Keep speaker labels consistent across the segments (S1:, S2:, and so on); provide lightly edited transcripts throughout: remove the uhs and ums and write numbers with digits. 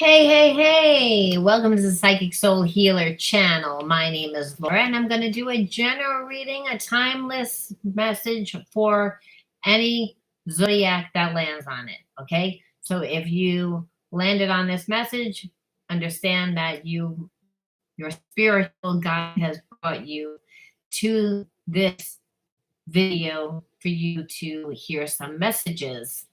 S1: Hey. Welcome to the Psychic Soul Healer channel. My name is Laura, and I'm going to do a general reading, a timeless message for any zodiac that lands on it. Okay? So if you landed on this message, understand that your spiritual guide has brought you to this video for you to hear some messages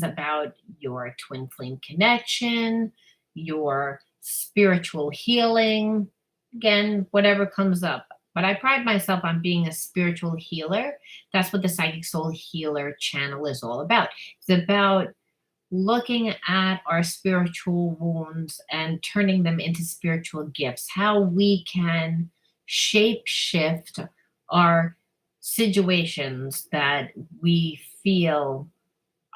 S1: about your twin flame connection, your spiritual healing, again, whatever comes up. But I pride myself on being a spiritual healer. That's what the Psychic Soul Healer channel is all about. It's about looking at our spiritual wounds and turning them into spiritual gifts, how we can shape shift our situations that we feel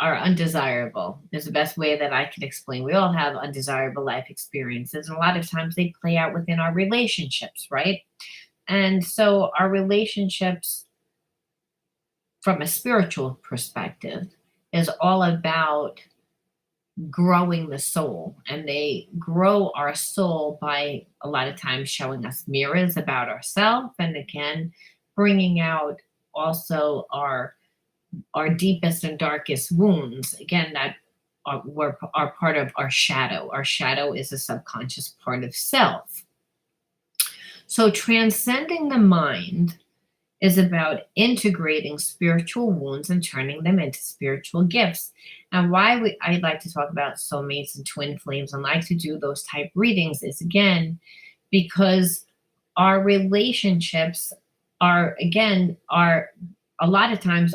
S1: are undesirable is the best way that I can explain. We all have undesirable life experiences, and a lot of times they play out within our relationships, right? And so our relationships from a spiritual perspective is all about growing the soul, and they grow our soul by a lot of times showing us mirrors about ourselves, and again bringing out also our deepest and darkest wounds, again, that are part of our shadow. Our shadow is a subconscious part of self. So transcending the mind is about integrating spiritual wounds and turning them into spiritual gifts. And why I'd like to talk about soulmates and twin flames and like to do those type readings is, again, because our relationships are a lot of times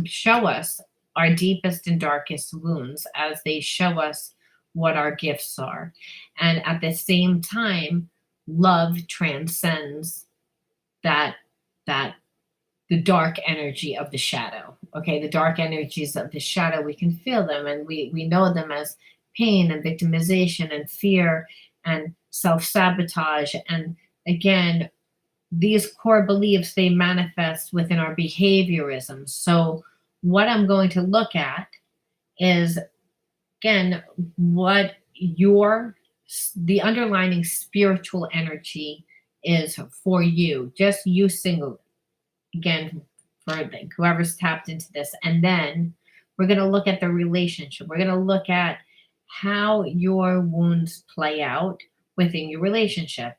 S1: show us our deepest and darkest wounds as they show us what our gifts are. And at the same time, love transcends that the dark energy of the shadow. Okay, the dark energies of the shadow, we can feel them, and we know them as pain and victimization and fear and self-sabotage. And again, these core beliefs, they manifest within our behaviorism. So what I'm going to look at is, again, what the underlying spiritual energy is for you, just you single, again, for whoever's tapped into this. And then we're going to look at the relationship. We're going to look at how your wounds play out within your relationship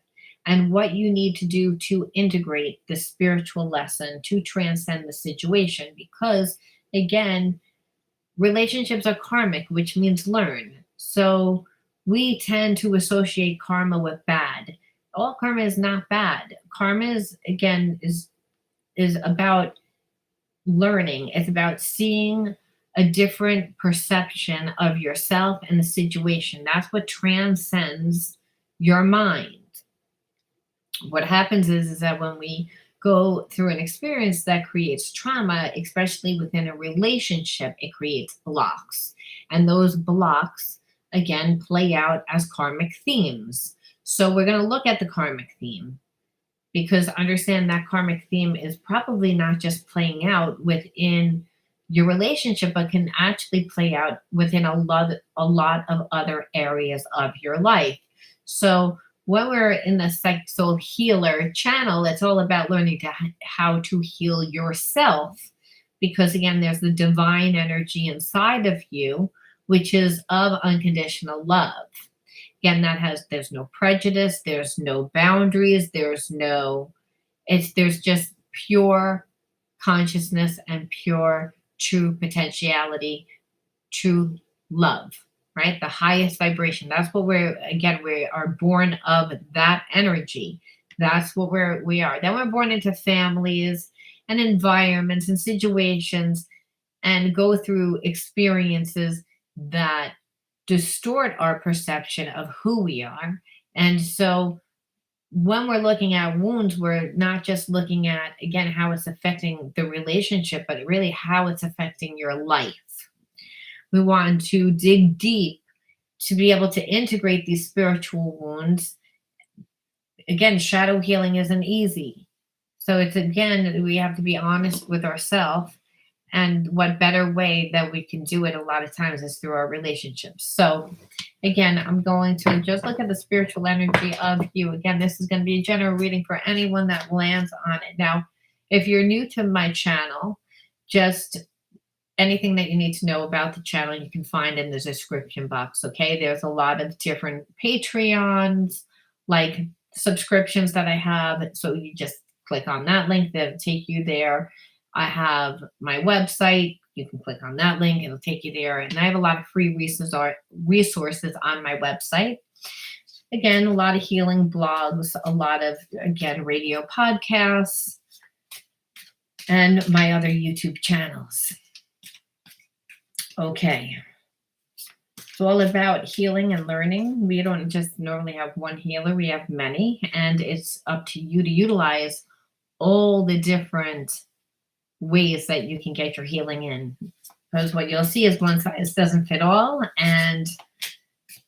S1: and what you need to do to integrate the spiritual lesson to transcend the situation. Because again, relationships are karmic, which means learn. So we tend to associate karma with bad. All karma is not bad. Karma is, again, is about learning. It's about seeing a different perception of yourself and the situation. That's what transcends your mind. What happens is that when we go through an experience that creates trauma, especially within a relationship, it creates blocks. And those blocks, again, play out as karmic themes. So we're going to look at the karmic theme, because understand that karmic theme is probably not just playing out within your relationship, but can actually play out within a lot of other areas of your life. So when we're in the Psychic Soul Healer channel, it's all about learning how to heal yourself, because again, there's the divine energy inside of you, which is of unconditional love. Again, there's no prejudice, there's no boundaries, there's just pure consciousness and pure true potentiality, true love, right? The highest vibration. That's what we are born of, that energy. That's what we are. Then we're born into families and environments and situations and go through experiences that distort our perception of who we are. And so when we're looking at wounds, we're not just looking at, again, how it's affecting the relationship, but really how it's affecting your life. We want to dig deep to be able to integrate these spiritual wounds. Again, shadow healing isn't easy. So it's, again, we have to be honest with ourselves And what better way that we can do it a lot of times is through our relationships. So, again, I'm going to just look at the spiritual energy of you. Again, this is going to be a general reading for anyone that lands on it. Now, if you're new to my channel, just anything that you need to know about the channel, you can find in the description box. Okay. There's a lot of different Patreons, like subscriptions that I have. So you just click on that link, that'll take you there. I have my website. You can click on that link, it'll take you there. And I have a lot of free resources on my website. Again, a lot of healing blogs, a lot of, again, radio podcasts, and my other YouTube channels. Okay. It's all about healing and learning. We don't just normally have one healer, we have many, and it's up to you to utilize all the different ways that you can get your healing in. Because what you'll see is one size doesn't fit all, and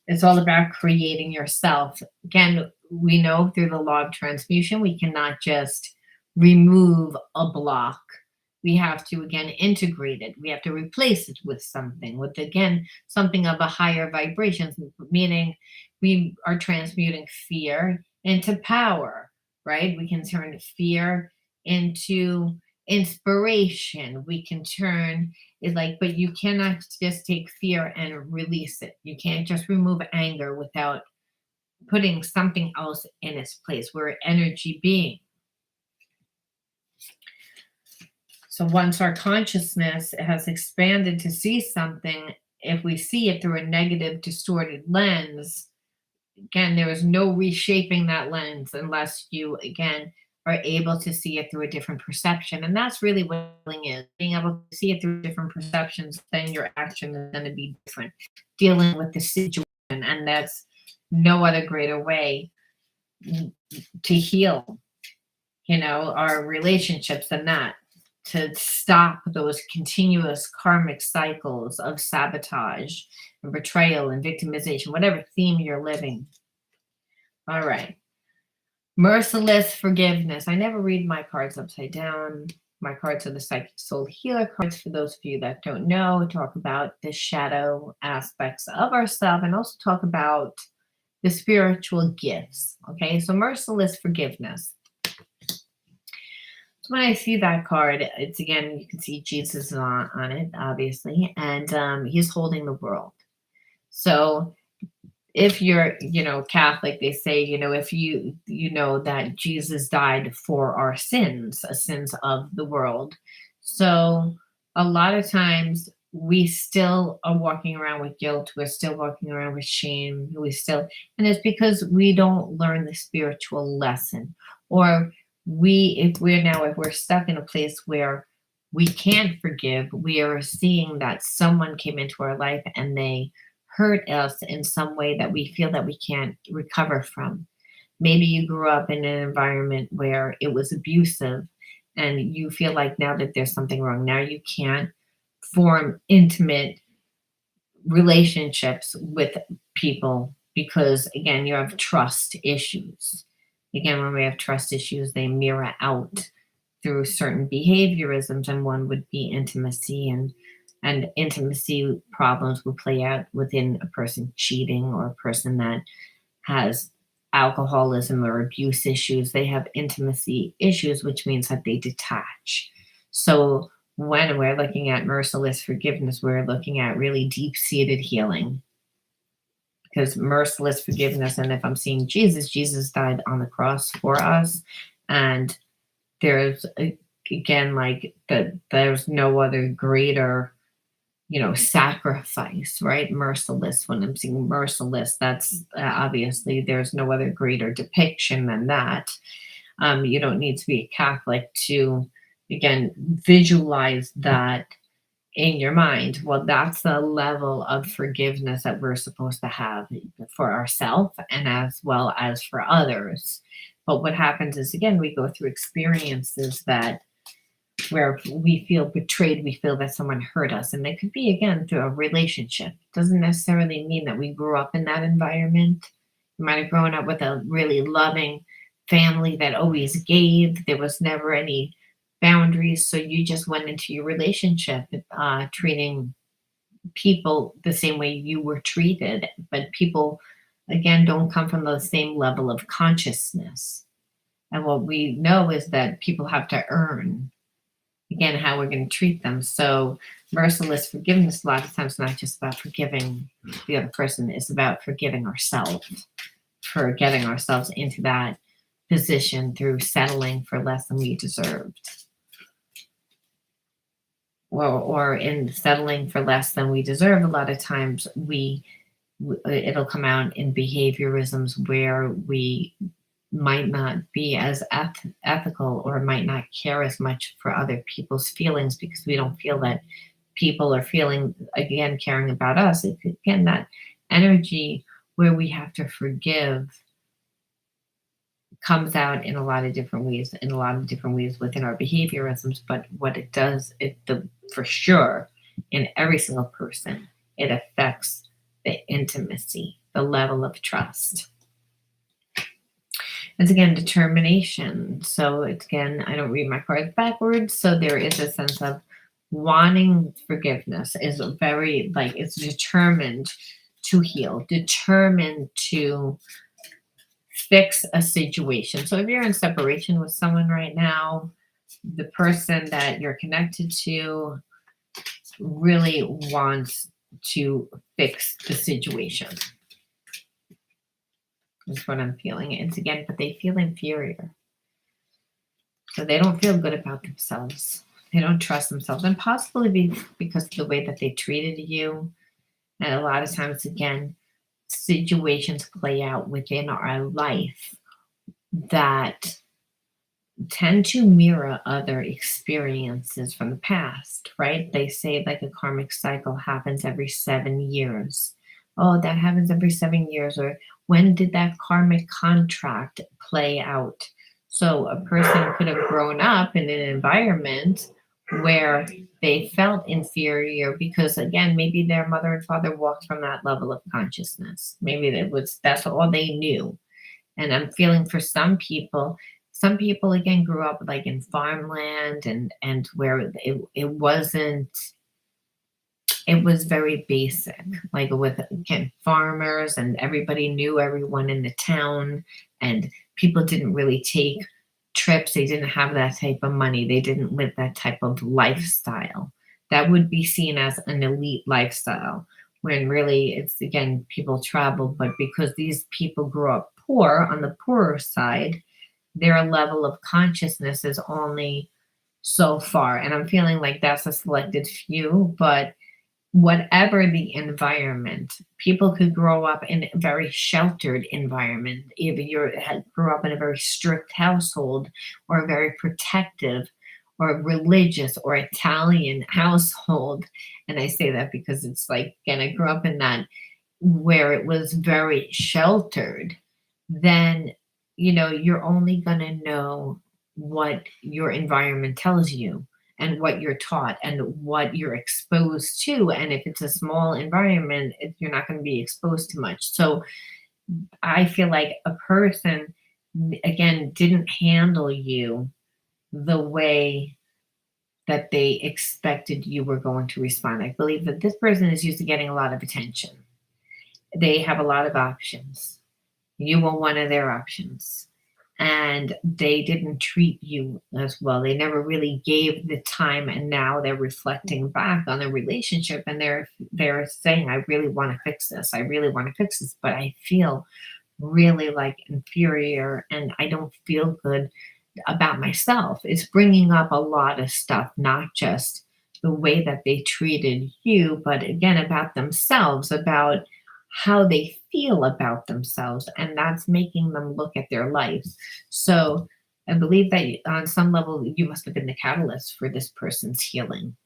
S1: it's all about creating yourself. Again, we know through the law of transmutation, we cannot just remove a block. We have to, again, integrate it. We have to replace it with something, with, again, something of a higher vibration, meaning we are transmuting fear into power, right? We can turn fear into inspiration. We can turn it like, but you cannot just take fear and release it. You can't just remove anger without putting something else in its place. We're an energy being. So once our consciousness has expanded to see something, if we see it through a negative, distorted lens, again, there is no reshaping that lens unless you, again, are able to see it through a different perception. And that's really what healing is. Being able to see it through different perceptions, then your action is going to be different. Dealing with the situation. And that's no other greater way to heal, our relationships than that. To stop those continuous karmic cycles of sabotage and betrayal and victimization, whatever theme you're living. All right. Merciless forgiveness. I never read my cards upside down. My cards are the Psychic Soul Healer cards. For those of you that don't know, talk about the shadow aspects of ourselves and also talk about the spiritual gifts. Okay, so merciless forgiveness. When I see that card, it's, again, you can see Jesus on it, obviously, and he's holding the world. So if you're, Catholic, they say, if you know that Jesus died for our sins of the world. So a lot of times we still are walking around with guilt. We're still walking around with shame. And it's because we don't learn the spiritual lesson, or if we're stuck in a place where we can't forgive, we are seeing that someone came into our life and they hurt us in some way that we feel that we can't recover from. Maybe you grew up in an environment where it was abusive and you feel like now that there's something wrong, now you can't form intimate relationships with people because, again, you have trust issues. Again, when we have trust issues, they mirror out through certain behaviorisms, and one would be intimacy, and intimacy problems will play out within a person cheating or a person that has alcoholism or abuse issues. They have intimacy issues, which means that they detach. So when we're looking at merciless forgiveness, we're looking at really deep-seated healing. Because merciless forgiveness, and if I'm seeing Jesus died on the cross for us, and there's, again, like there's no other greater, sacrifice, right? Merciless. When I'm seeing merciless, that's obviously there's no other greater depiction than that. You don't need to be a Catholic to, again, visualize that in your mind. Well, that's the level of forgiveness that we're supposed to have for ourselves and as well as for others. But what happens is, again, we go through experiences where we feel betrayed, we feel that someone hurt us, and it could be, again, through a relationship. It doesn't necessarily mean that we grew up in that environment. You might have grown up with a really loving family that always gave. There was never any boundaries. So you just went into your relationship treating people the same way you were treated, but people, again, don't come from the same level of consciousness. And what we know is that people have to earn, again, how we're going to treat them. So merciless forgiveness, a lot of times, not just about forgiving the other person, it's about forgiving ourselves for getting ourselves into that position through settling for less than we deserved. Or in settling for less than we deserve, a lot of times it'll come out in behaviorisms where we might not be as ethical, or might not care as much for other people's feelings, because we don't feel that people are feeling, again, caring about us. Again, that energy where we have to forgive comes out in a lot of different ways, within our behaviorisms. But what it does, for sure, in every single person, it affects the intimacy, the level of trust. It's, again, determination. So it's, again, I don't read my cards backwards. So there is a sense of wanting forgiveness, is very, like, it's determined to heal, determined to fix a situation. So if you're in separation with someone right now, the person that you're connected to really wants to fix the situation. That's what I'm feeling. It's, again, but they feel inferior. So they don't feel good about themselves. They don't trust themselves, and possibly because of the way that they treated you. And a lot of times, again, situations play out within our life that tend to mirror other experiences from the past, right? They say, like, a karmic cycle happens every 7 years. Oh, that happens every 7 years. Or when did that karmic contract play out? So a person could have grown up in an environment where they felt inferior because, again, maybe their mother and father walked from that level of consciousness. Maybe that's all they knew. And I'm feeling for some people, again, grew up like in farmland, and where it wasn't, it was very basic, like with, again, farmers, and everybody knew everyone in the town, and people didn't really take trips. They didn't have that type of money. They didn't live that type of lifestyle. That would be seen as an elite lifestyle, when really it's, again, people travel, but because these people grew up poor, on the poorer side, their level of consciousness is only so far. And I'm feeling like that's a selected few, but whatever the environment, people could grow up in a very sheltered environment. Either grew up in a very strict household, or a very protective, or religious, or Italian household. And I say that because it's like, again, I grew up in that, where it was very sheltered. Then, you're only going to know what your environment tells you, and what you're taught, and what you're exposed to. And if it's a small environment, you're not going to be exposed to much. So I feel like a person, again, didn't handle you the way that they expected you were going to respond. I believe that this person is used to getting a lot of attention. They have a lot of options. You were one of their options. And they didn't treat you as well. They never really gave the time, and now they're reflecting back on the relationship, and they're saying, I really want to fix this. I really want to fix this, but I feel really like inferior, and I don't feel good about myself. It's bringing up a lot of stuff, not just the way that they treated you, but, again, about themselves, about how they feel about themselves, and that's making them look at their life. So I believe that on some level, you must have been the catalyst for this person's healing.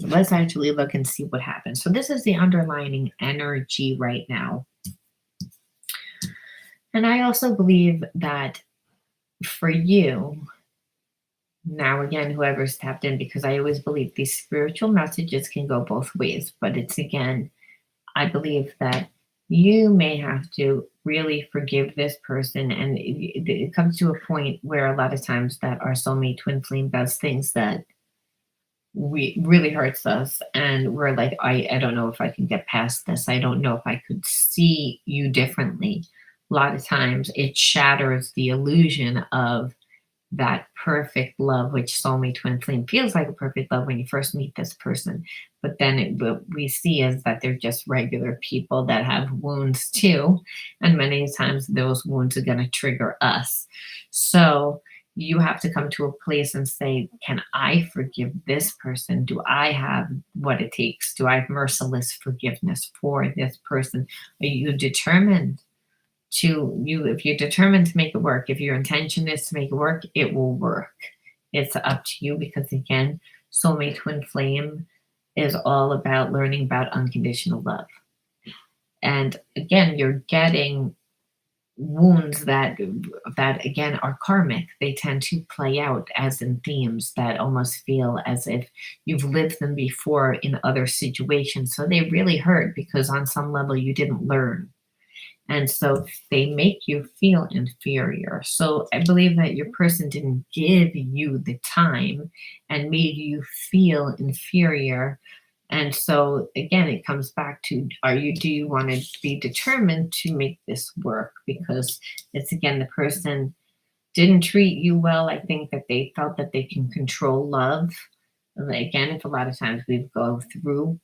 S1: Let's actually look and see what happens. So this is the underlying energy right now. And I also believe that for you, now, again, whoever's tapped in, because I always believe these spiritual messages can go both ways, but it's, again, I believe that you may have to really forgive this person. And it comes to a point where a lot of times that our soulmate twin flame does things that we really hurts us, and we're like, I don't know if I can get past this. I don't know if I could see you differently. A lot of times it shatters the illusion of that perfect love, which soulmate twin flame feels like a perfect love when you first meet this person. But then what we see is that they're just regular people that have wounds too. And many times those wounds are going to trigger us. So you have to come to a place and say, can I forgive this person? Do I have what it takes? Do I have merciless forgiveness for this person? Are you determined if you're determined to make it work, if your intention is to make it work, it will work. It's up to you, because again, soulmate twin flame is all about learning about unconditional love. And again, you're getting wounds that again are karmic. They tend to play out as in themes that almost feel as if you've lived them before in other situations. So they really hurt because on some level you didn't learn. And so they make you feel inferior. So I believe that your person didn't give you the time and made you feel inferior. And so again, it comes back to, do you want to be determined to make this work? Because it's again, the person didn't treat you well. I think that they felt that they can control love. Again, if a lot of times we go through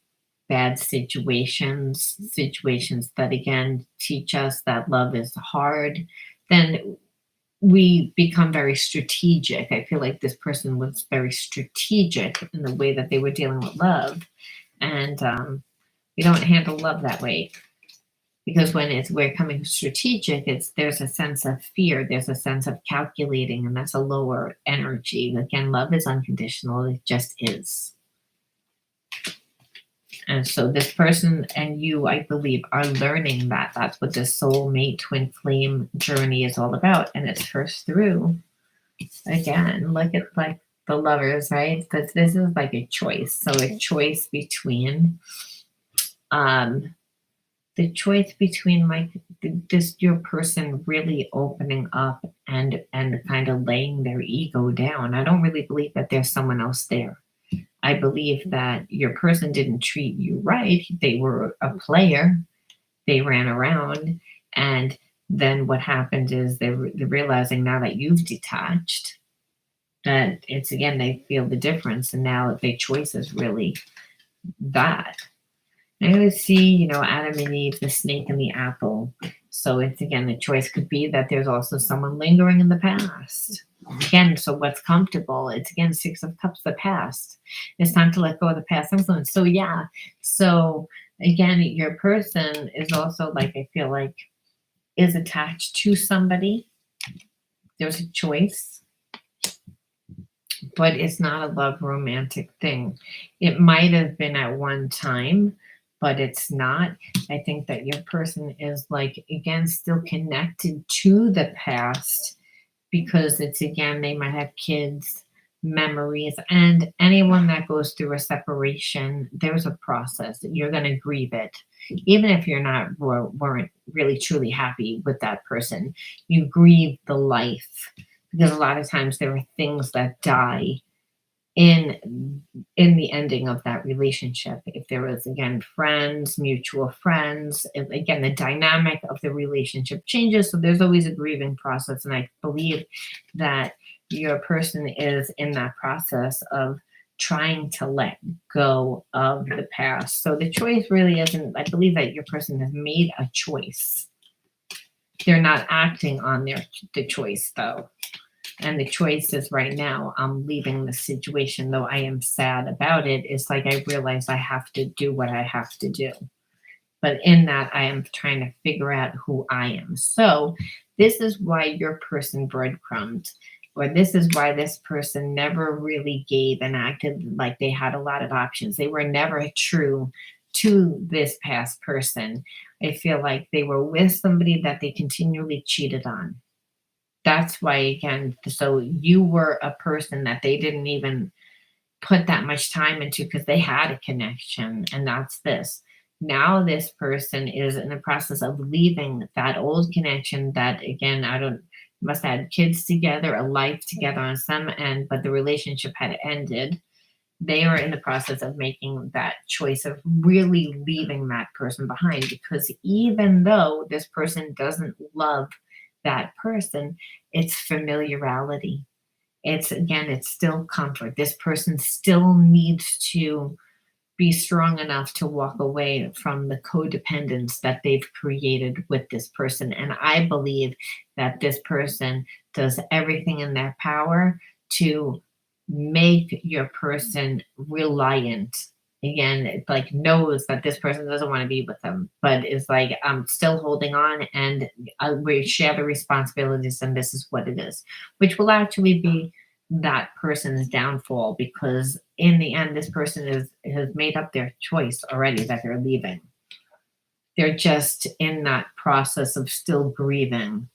S1: bad situations that again teach us that love is hard, then we become very strategic. I feel like this person was very strategic in the way that they were dealing with love. And we don't handle love that way, because when we're coming strategic, there's a sense of fear, there's a sense of calculating, and that's a lower energy. Again, love is unconditional, it just is. And so this person and you, I believe, are learning that. That's what the soulmate twin flame journey is all about. And it's first through, again, look at like the lovers, right? Because this is like a choice. So a choice between like this, your person really opening up and kind of laying their ego down. I don't really believe that there's someone else there. I believe that your person didn't treat you right. They were a player. They ran around. And then what happened is they're realizing now that you've detached, that it's again, they feel the difference. And now their choice is really that. I always see, Adam and Eve, the snake and the apple. So it's again, the choice could be that there's also someone lingering in the past. Again, so what's comfortable? It's again, Six of Cups, the past. It's time to let go of the past influence. So yeah. So again, your person is also like, I feel like, is attached to somebody. There's a choice, but it's not a love romantic thing. It might have been at one time, but it's not. I think that your person is like, again, still connected to the past, because it's again, they might have kids, memories, and anyone that goes through a separation, there's a process. You're going to grieve it. Even if you're weren't really truly happy with that person, you grieve the life, because a lot of times there are things that die in the ending of that relationship. If there was again friends, mutual friends, again the dynamic of the relationship changes, so there's always a grieving process. And I believe that your person is in that process of trying to let go of the past. So the choice really isn't, I believe that your person has made a choice. They're not acting on the choice though. And the choice is right now, I'm leaving the situation, though I am sad about it. It's like I realize I have to do what I have to do. But in that, I am trying to figure out who I am. So this is why your person breadcrumbed, or this is why this person never really gave and acted like they had a lot of options. They were never true to this past person. I feel like they were with somebody that they continually cheated on. That's why, again, so you were a person that they didn't even put that much time into, because they had a connection. And that's this. Now this person is in the process of leaving that old connection that, again, I don't, must have had kids together, a life together on some end, but the relationship had ended. They are in the process of making that choice of really leaving that person behind, because even though this person doesn't love that person, it's familiarity. It's, again, it's still comfort. This person still needs to be strong enough to walk away from the codependence that they've created with this person. And I believe that this person does everything in their power to make your person reliant. Again, it like knows that this person doesn't want to be with them, but is like, I'm still holding on, and we share the responsibilities, and this is what it is, which will actually be that person's downfall, because in the end this person has made up their choice already that they're leaving. They're just in that process of still grieving.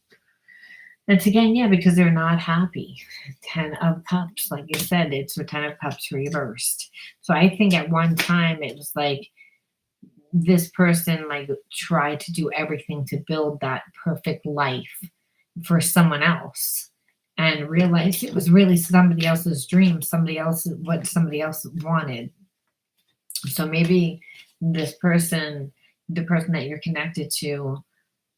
S1: And again, yeah, because they're not happy. 10 of Cups, like you said, it's the 10 of Cups reversed. So I think at one time it was like this person like tried to do everything to build that perfect life for someone else, and realized it was really somebody else's dream, somebody else, what somebody else wanted. So maybe this person, the person that you're connected to,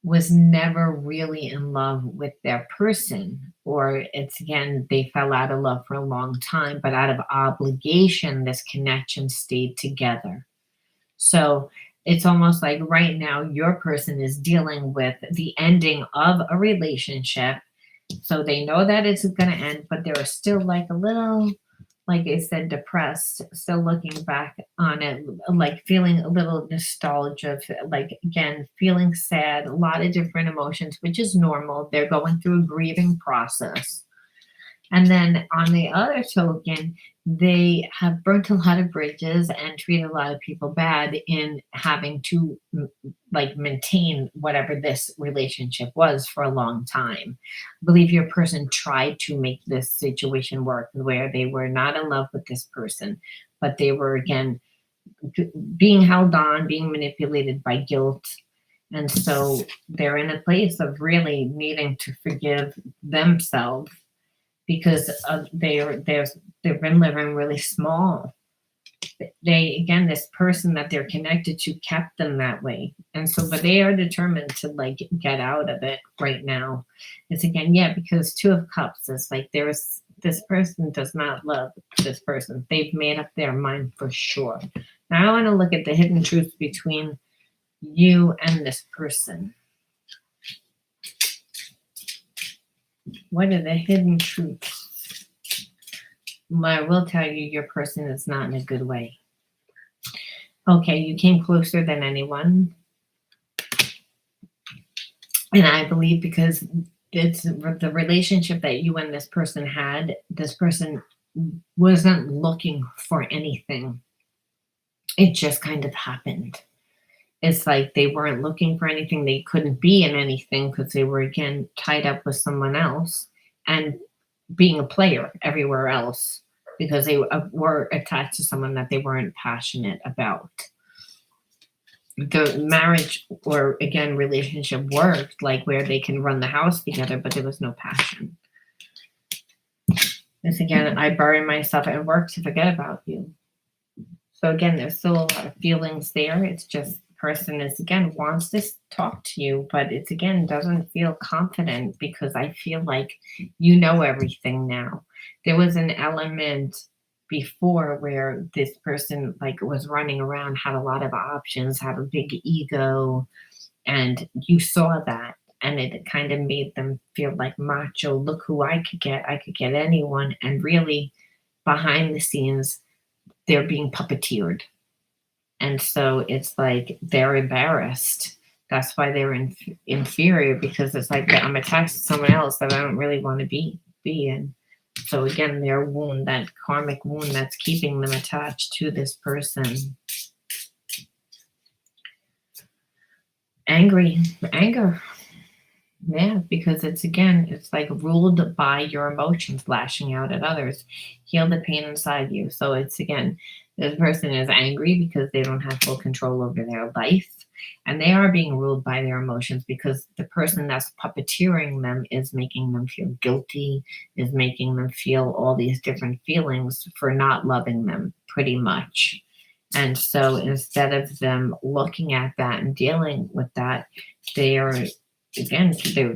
S1: was never really in love with their person, or it's, again, they fell out of love for a long time, but out of obligation this connection stayed together. So it's almost like right now your person is dealing with the ending of a relationship. So they know that it's going to end, but they're still like a little, like I said, depressed, still looking back on it, like feeling a little nostalgia, like, again, feeling sad, a lot of different emotions, which is normal. They're going through a grieving process. And then on the other token, they have burnt a lot of bridges and treated a lot of people bad in having to like maintain whatever this relationship was for a long time. I believe your person tried to make this situation work where they were not in love with this person, but they were, again, being held on, being manipulated by guilt. And so they're in a place of really needing to forgive themselves, because they've been living really small. They, again, this person that they're connected to kept them that way, and so, but they are determined to like get out of it right now. It's, again, yeah, because 2 of Cups is like there's this person does not love this person. They've made up their mind for sure. Now I want to look at the hidden truth between you and this person. What are the hidden truths? I will tell you, your person is not in a good way. Okay, you came closer than anyone. And I believe because it's the relationship that you and this person had, this person wasn't looking for anything. It just kind of happened. It's like they weren't looking for anything. They couldn't be in anything because they were, again, tied up with someone else and being a player everywhere else, because they were attached to someone that they weren't passionate about. The marriage, or again, relationship worked, like where they can run the house together, but there was no passion. This, again, I bury myself at work to forget about you. So again, there's still a lot of feelings there. It's just the person is, again, wants to talk to you, but it's, again, doesn't feel confident, because I feel like you know everything now. There was an element before where this person like was running around, had a lot of options, had a big ego, and you saw that, and it kind of made them feel like macho. Look who I could get. I could get anyone. And really, behind the scenes, they're being puppeteered. And so it's like they're embarrassed. That's why they're inferior, because it's like I'm attached to someone else that I don't really want to be in. So again, their wound, that karmic wound that's keeping them attached to this person. Anger. Yeah, because it's like ruled by your emotions lashing out at others. Heal the pain inside you. So it's again, this person is angry because they don't have full control over their life. And they are being ruled by their emotions because the person that's puppeteering them is making them feel guilty, is making them feel all these different feelings for not loving them, pretty much. And so instead of them looking at that and dealing with that, they are again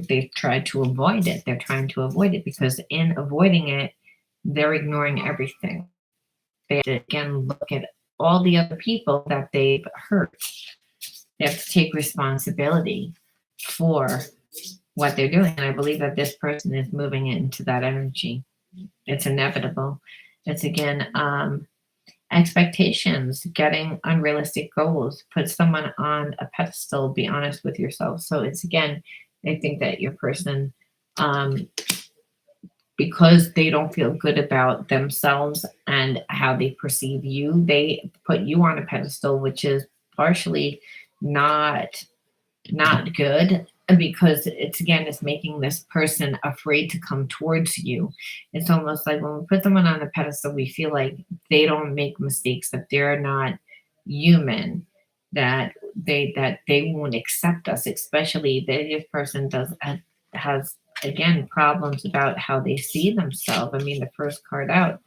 S1: they've tried to avoid it. They're trying to avoid it because in avoiding it, they're ignoring everything. They have to again look at all the other people that they've hurt. They have to take responsibility for what they're doing. And I believe that this person is moving into that energy. It's inevitable. It's again expectations, getting unrealistic goals, put someone on a pedestal, be honest with yourself. So it's again, I think that your person, um, because they don't feel good about themselves and how they perceive you, they put you on a pedestal, which is partially not not good because it's again it's making this person afraid to come towards you. It's almost like when we put someone on a pedestal, we feel like they don't make mistakes, that they're not human, that they won't accept us, especially that this person does has again problems about how they see themselves. I mean, the first card out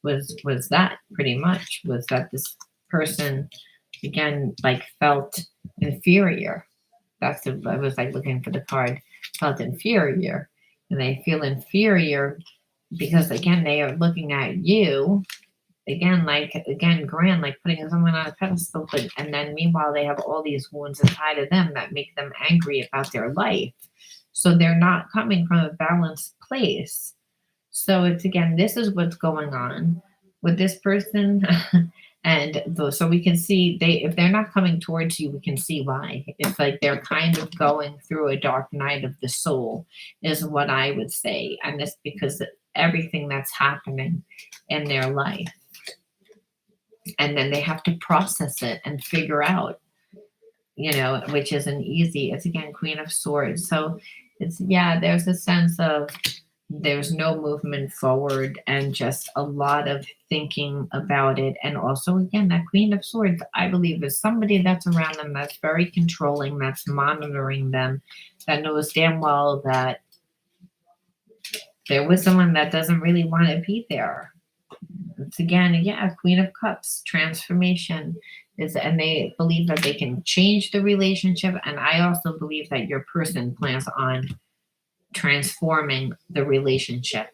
S1: was that pretty much was that this person again like felt inferior. That's the, I was like looking for the card, felt inferior. And they feel inferior because again they are looking at you again like again grand, like putting someone on a pedestal, but and then meanwhile they have all these wounds inside of them that make them angry about their life. So they're not coming from a balanced place. So it's again, this is what's going on with this person. And so we can see they if they're not coming towards you, we can see why. It's like they're kind of going through a dark night of the soul, is what I would say. And it's because of everything that's happening in their life. And then they have to process it and figure out, which isn't easy. It's again Queen of Swords. So it's yeah, there's a sense of there's no movement forward and just a lot of thinking about it. And also again, that Queen of Swords, I believe, is somebody that's around them that's very controlling, that's monitoring them, that knows damn well that there was someone that doesn't really want to be there. It's again, yeah, Queen of Cups, transformation is, and they believe that they can change the relationship. And I also believe that your person plans on transforming the relationship.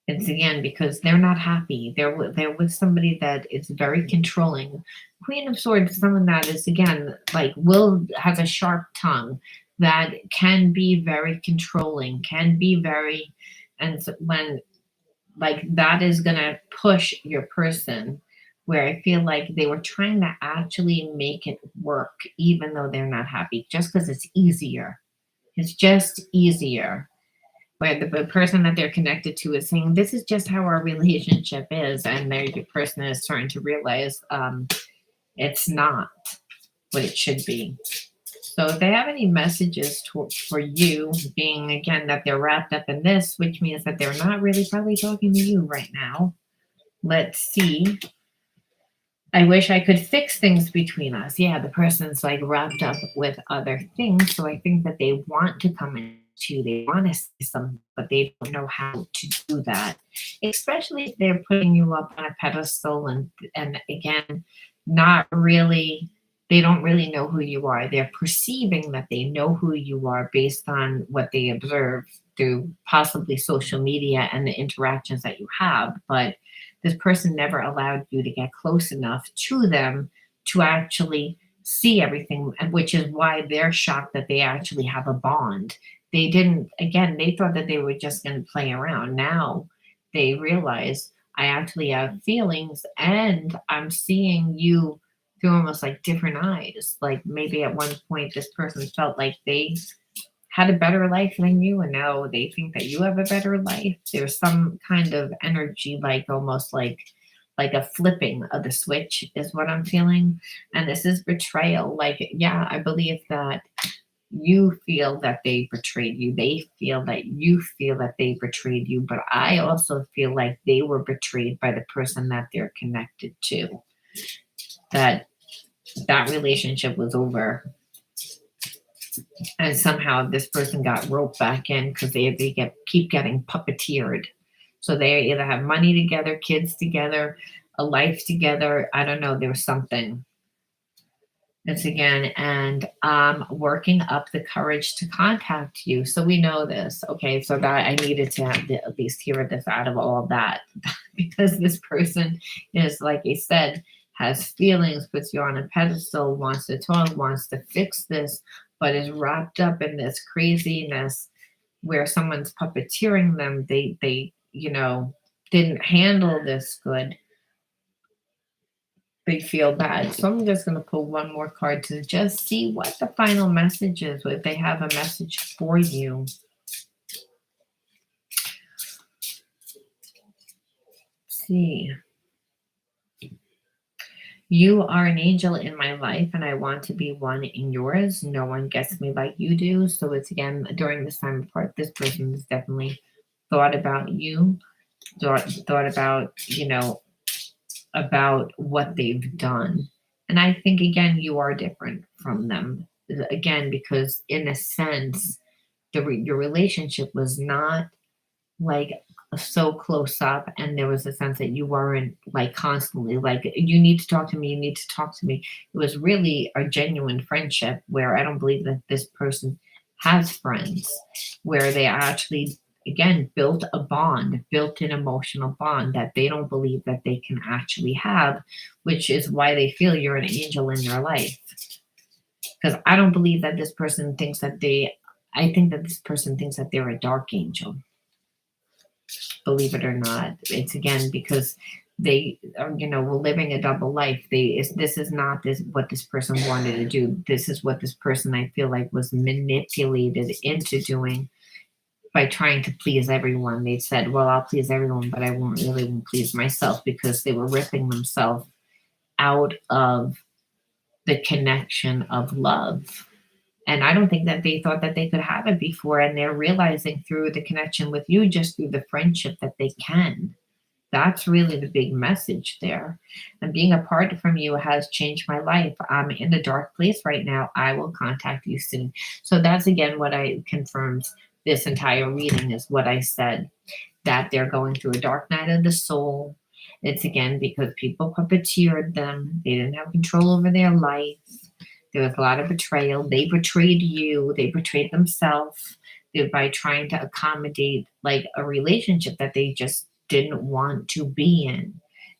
S1: It's again because they're not happy. They're with somebody that is very controlling. Queen of Swords is someone that is again like will has a sharp tongue, that can be very controlling, can be very, and so when like that is gonna push your person, where I feel like they were trying to actually make it work even though they're not happy, just because it's easier. It's just easier, where the person that they're connected to is saying, "This is just how our relationship is," and the person is starting to realize it's not what it should be. So, if they have any messages for you, being again that they're wrapped up in this, which means that they're not really probably talking to you right now. Let's see. I wish I could fix things between us. Yeah, the person's like wrapped up with other things. So I think that they want to come in too. They want to say something, but they don't know how to do that. Especially if they're putting you up on a pedestal and again, not really they don't really know who you are. They're perceiving that they know who you are based on what they observe through possibly social media and the interactions that you have. But this person never allowed you to get close enough to them to actually see everything, which is why they're shocked that they actually have a bond. They didn't, again, they thought that they were just going to play around. Now they realize I actually have feelings and I'm seeing you through almost like different eyes. Like maybe at one point, this person felt like they had a better life than you and now they think that you have a better life. There's some kind of energy, like almost like a flipping of the switch is what I'm feeling. And this is betrayal. Like, yeah, I believe that You feel that they betrayed you. They feel that you feel that they betrayed you. But I also feel like they were betrayed by the person that they're connected to. That that relationship was over, and somehow this person got roped back in because they keep getting puppeteered. So they either have money together, kids together, a life together. I don't know. There was something. It's again, and working up the courage to contact you. So we know this. Okay, so that I needed to have at least hear this out of all of that because this person is, like I said, has feelings, puts you on a pedestal, wants to talk, wants to fix this, but is wrapped up in this craziness where someone's puppeteering them. They didn't handle this good. They feel bad. So I'm just going to pull one more card to just see what the final message is, if they have a message for you. Let's see. You are an angel in my life, and I want to be one in yours. No one gets me like you do. So it's again, during this time apart, this person has definitely thought about you, thought about, about what they've done. And I think, again, you are different from them. Again, because in a sense, your relationship was not like so close up, and there was a sense that you weren't like constantly like, you need to talk to me, you need to talk to me. It was really a genuine friendship where I don't believe that this person has friends, where they actually again built a bond, built an emotional bond that they don't believe that they can actually have, which is why they feel you're an angel in their life. Because I don't believe that this person thinks that I think that this person thinks that they're a dark angel, believe it or not. It's again because they are, were living a double life. This is not this what this person wanted to do. This is what this person, I feel like, was manipulated into doing by trying to please everyone. They said, well, I'll please everyone, but I won't please myself, because they were ripping themselves out of the connection of love. And I don't think that they thought that they could have it before. And they're realizing through the connection with you, just through the friendship, that they can. That's really the big message there. And being apart from you has changed my life. I'm in a dark place right now. I will contact you soon. So that's again what I confirms this entire reading is what I said, that they're going through a dark night of the soul. It's again because people puppeteered them. They didn't have control over their life. There was a lot of betrayal. They betrayed you. They betrayed themselves by trying to accommodate like a relationship that they just didn't want to be in.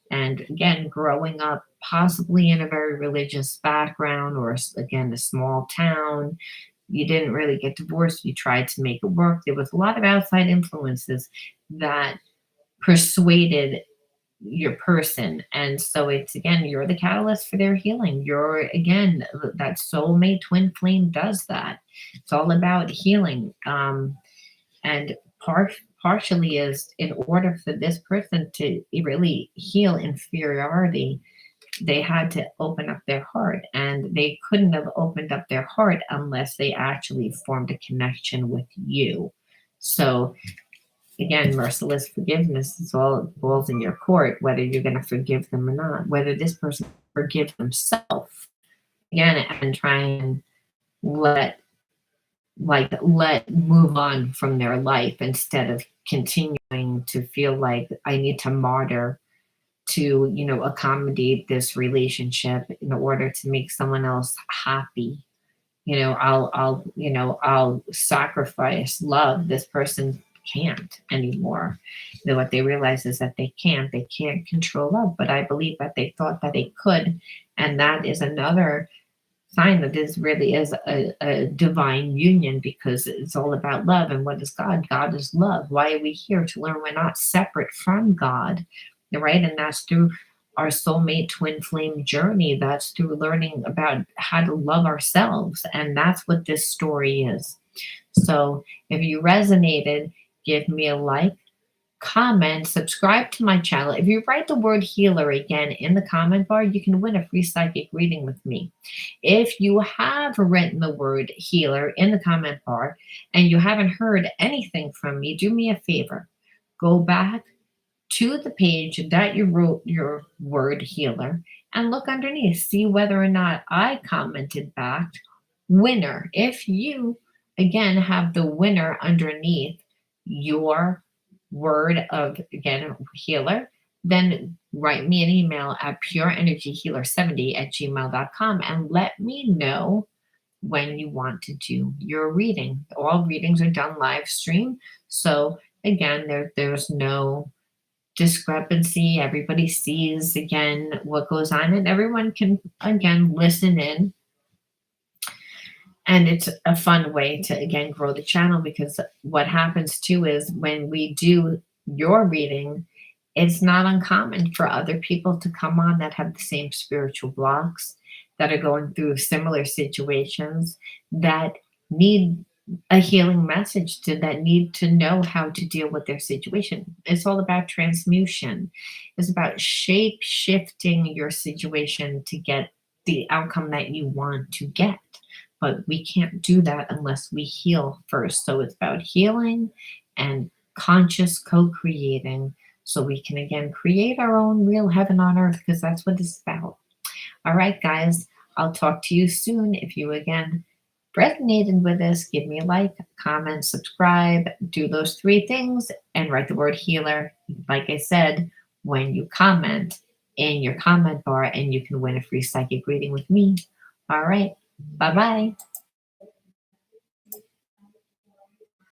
S1: And again, growing up possibly in a very religious background, or again, a small town, you didn't really get divorced. You tried to make it work. There was a lot of outside influences that persuaded your person. And so it's again, you're the catalyst for their healing. You're again, that soulmate twin flame does that. It's all about healing. And partially is in order for this person to really heal inferiority, they had to open up their heart, and they couldn't have opened up their heart unless they actually formed a connection with you. So again, merciless forgiveness is all balls in your court, whether you're going to forgive them or not, whether this person forgives themselves again, and try and let let move on from their life instead of continuing to feel like I need to martyr to accommodate this relationship in order to make someone else happy. I'll sacrifice love. This person can't anymore. What they realize is that they can't control love, but I believe that they thought that they could. And that is another sign that this really is a divine union, because it's all about love. And what is God? God is love. Why are we here? To learn we're not separate from God, right? And that's through our soulmate twin flame journey. That's through learning about how to love ourselves. And that's what this story is. So if you resonated, give me a like, comment, subscribe to my channel. If you write the word healer again in the comment bar, you can win a free psychic reading with me. If you have written the word healer in the comment bar and you haven't heard anything from me, do me a favor. Go back to the page that you wrote your word healer and look underneath, see whether or not I commented back winner. If you again have the winner underneath your word of again healer, then write me an email at pureenergyhealer70@gmail.com and let me know when you want to do your reading. All readings are done live stream. So again, there's no discrepancy. Everybody sees again what goes on, and everyone can again listen in. And it's a fun way to again grow the channel, because what happens too is when we do your reading, it's not uncommon for other people to come on that have the same spiritual blocks, that are going through similar situations, that need a healing message, to that need to know how to deal with their situation. It's all about transmutation. It's about shape shifting your situation to get the outcome that you want to get. But we can't do that unless we heal first. So it's about healing and conscious co-creating, so we can again create our own real heaven on earth, because that's what it's about. All right, guys, I'll talk to you soon. If you again resonated with this, give me a like, comment, subscribe, do those 3 things, and write the word healer, like I said, when you comment in your comment bar, and you can win a free psychic reading with me. All right, bye-bye.